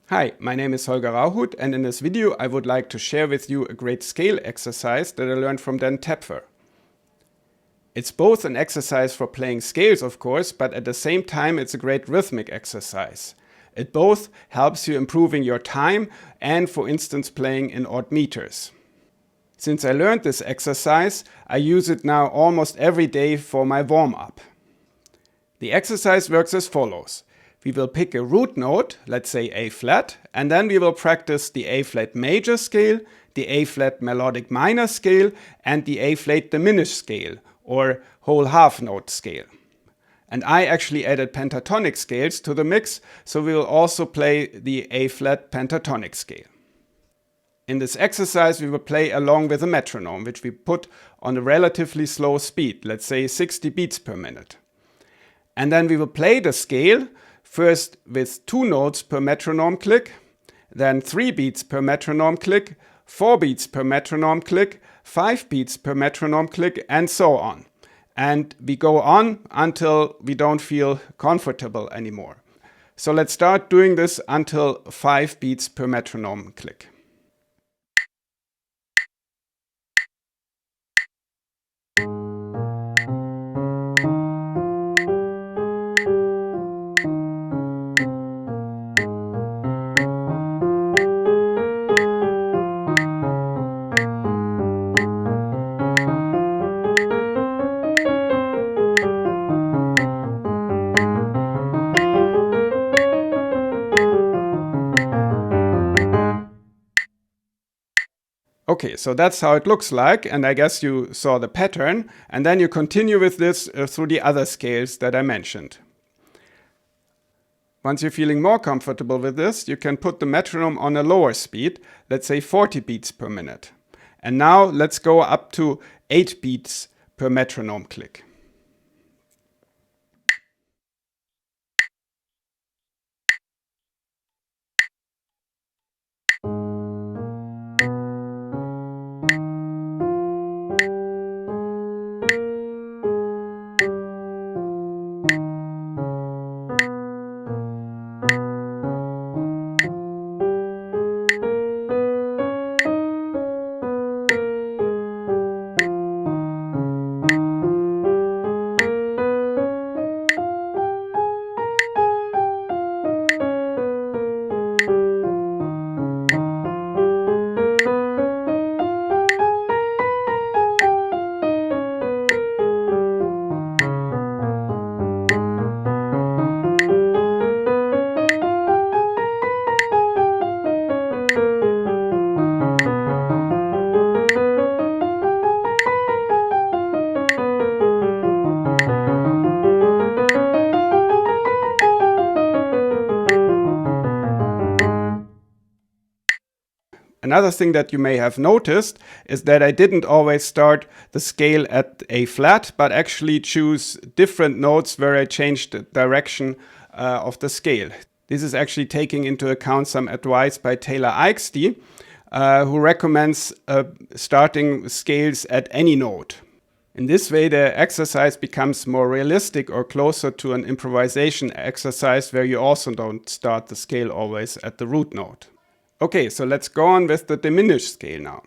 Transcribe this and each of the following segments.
Hi, my name is Holger Rauhut, and in this video I would like to share with you a great scale exercise that I learned from Dan Tepfer. It's both an exercise for playing scales, of course, but at the same time it's a great rhythmic exercise. It both helps you improving your time and, for instance, playing in odd meters. Since I learned this exercise, I use it now almost every day for my warm-up. The exercise works as follows. We will pick a root note, let's say A flat, and then we will practice the A flat major scale, the A flat melodic minor scale, and the A flat diminished scale, or whole half note scale. And I actually added pentatonic scales to the mix, so we will also play the A flat pentatonic scale. In this exercise we will play along with a metronome, which we put on a relatively slow speed, let's say 60 beats per minute. And then we will play the scale first with 2 notes per metronome click, then 3 beats per metronome click, 4 beats per metronome click, 5 beats per metronome click, and so on. And we go on until we don't feel comfortable anymore. So let's start doing this until 5 beats per metronome click. Okay, so that's how it looks like, and I guess you saw the pattern, and then you continue with this through the other scales that I mentioned. Once you're feeling more comfortable with this, you can put the metronome on a lower speed, let's say 40 beats per minute. And now let's go up to 8 beats per metronome click. Another thing that you may have noticed is that I didn't always start the scale at A flat, but actually choose different notes where I changed the direction of the scale. This is actually taking into account some advice by Taylor Eichste, who recommends starting scales at any note. In this way, the exercise becomes more realistic or closer to an improvisation exercise where you also don't start the scale always at the root note. Okay, so let's go on with the diminished scale now.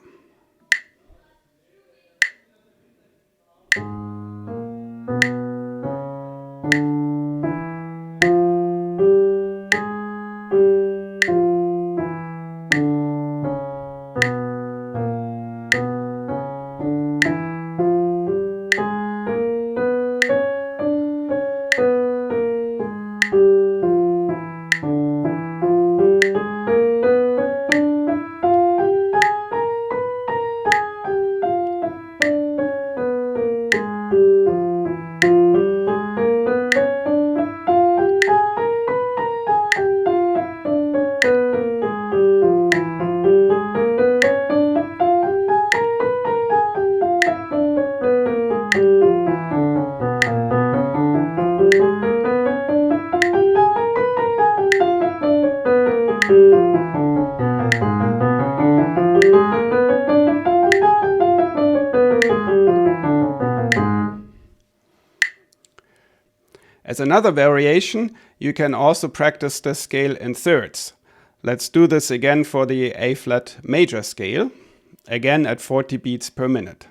As another variation, you can also practice the scale in thirds. Let's do this again for the A flat major scale, again at 40 beats per minute.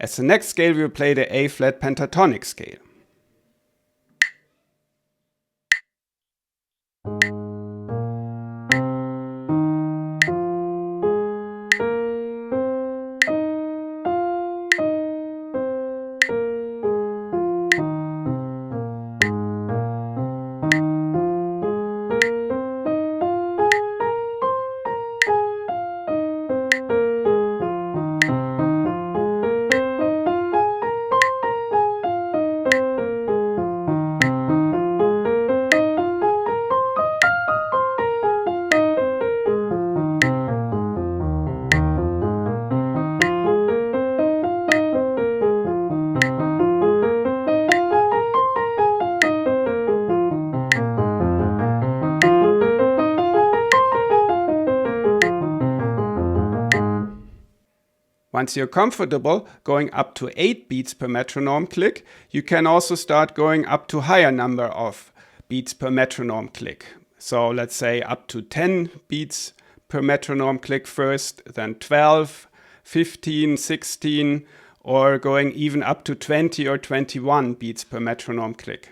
As the next scale, we will play the A flat pentatonic scale. Once you're comfortable going up to 8 beats per metronome click, you can also start going up to higher number of beats per metronome click. So let's say up to 10 beats per metronome click first, then 12, 15, 16, or going even up to 20 or 21 beats per metronome click.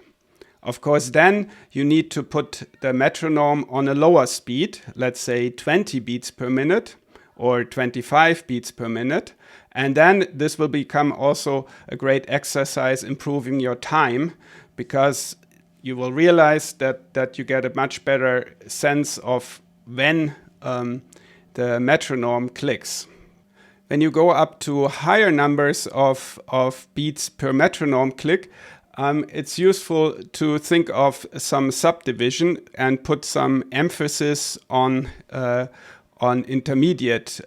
Of course, then you need to put the metronome on a lower speed, let's say 20 beats per minute or 25 beats per minute. And then this will become also a great exercise improving your time, because you will realize that you get a much better sense of when the metronome clicks. When you go up to higher numbers of beats per metronome click, it's useful to think of some subdivision and put some emphasis on intermediate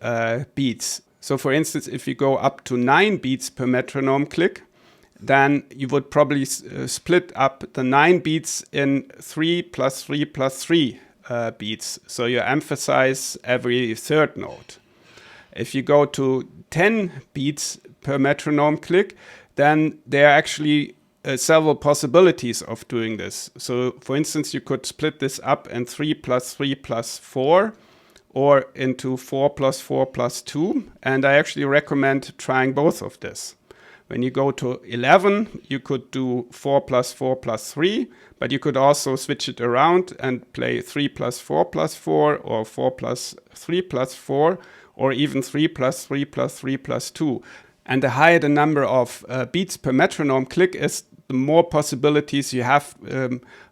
beats. So for instance, if you go up to 9 beats per metronome click, then you would probably split up the 9 beats in 3 plus 3 plus 3 beats. So you emphasize every third note. If you go to 10 beats per metronome click, then there are actually several possibilities of doing this. So for instance, you could split this up in 3 plus 3 plus 4, or into 4 plus 4 plus 2. And I actually recommend trying both of this. When you go to 11, you could do 4 plus 4 plus 3, but you could also switch it around and play 3 plus 4 plus 4, or 4 plus 3 plus 4, or even 3 plus 3 plus 3 plus 2. And the higher the number of beats per metronome click is, the more possibilities you have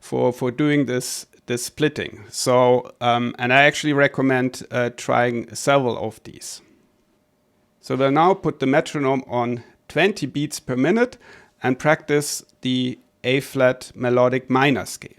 for doing this splitting. So, and I actually recommend trying several of these. So we'll now put the metronome on 20 beats per minute and practice the A flat melodic minor scale.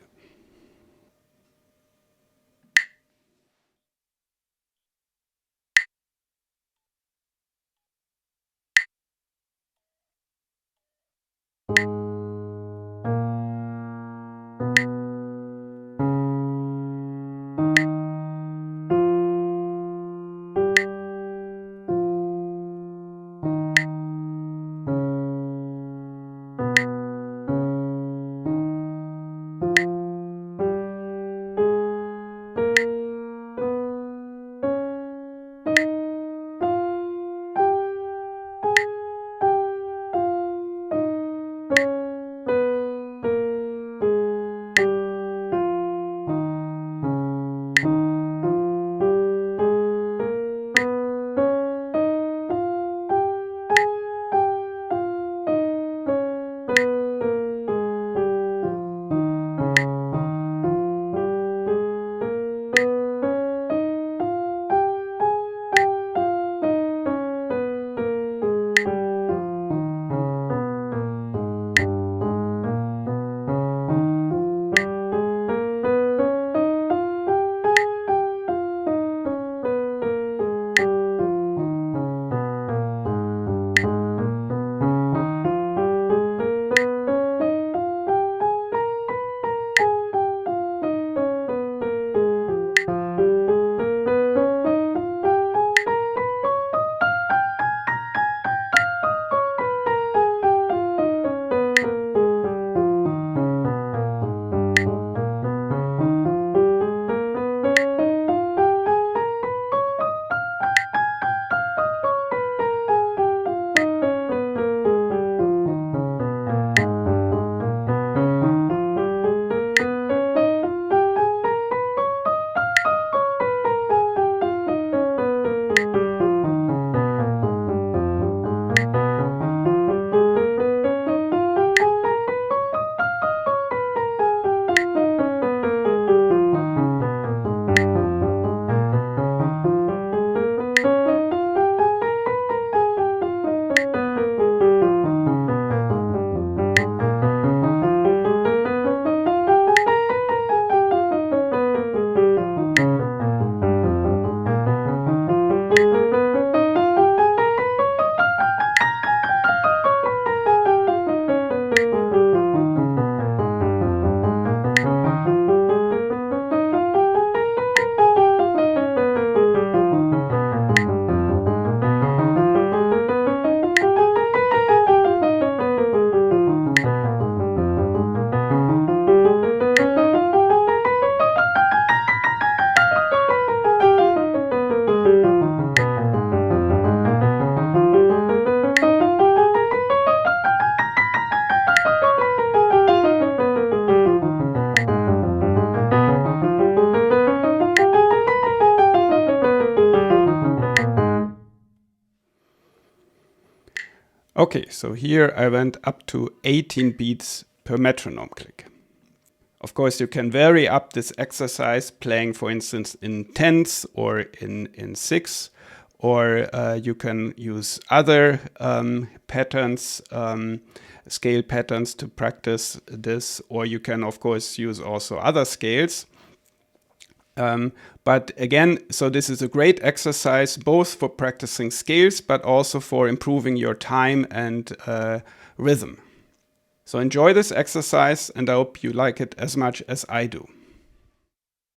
Okay, so here I went up to 18 beats per metronome click. Of course, you can vary up this exercise playing, for instance, in tenths or in six, or you can use other patterns, scale patterns to practice this, or you can, of course, use also other scales. But again, so this is a great exercise both for practicing scales, but also for improving your time and rhythm. So enjoy this exercise, and I hope you like it as much as I do.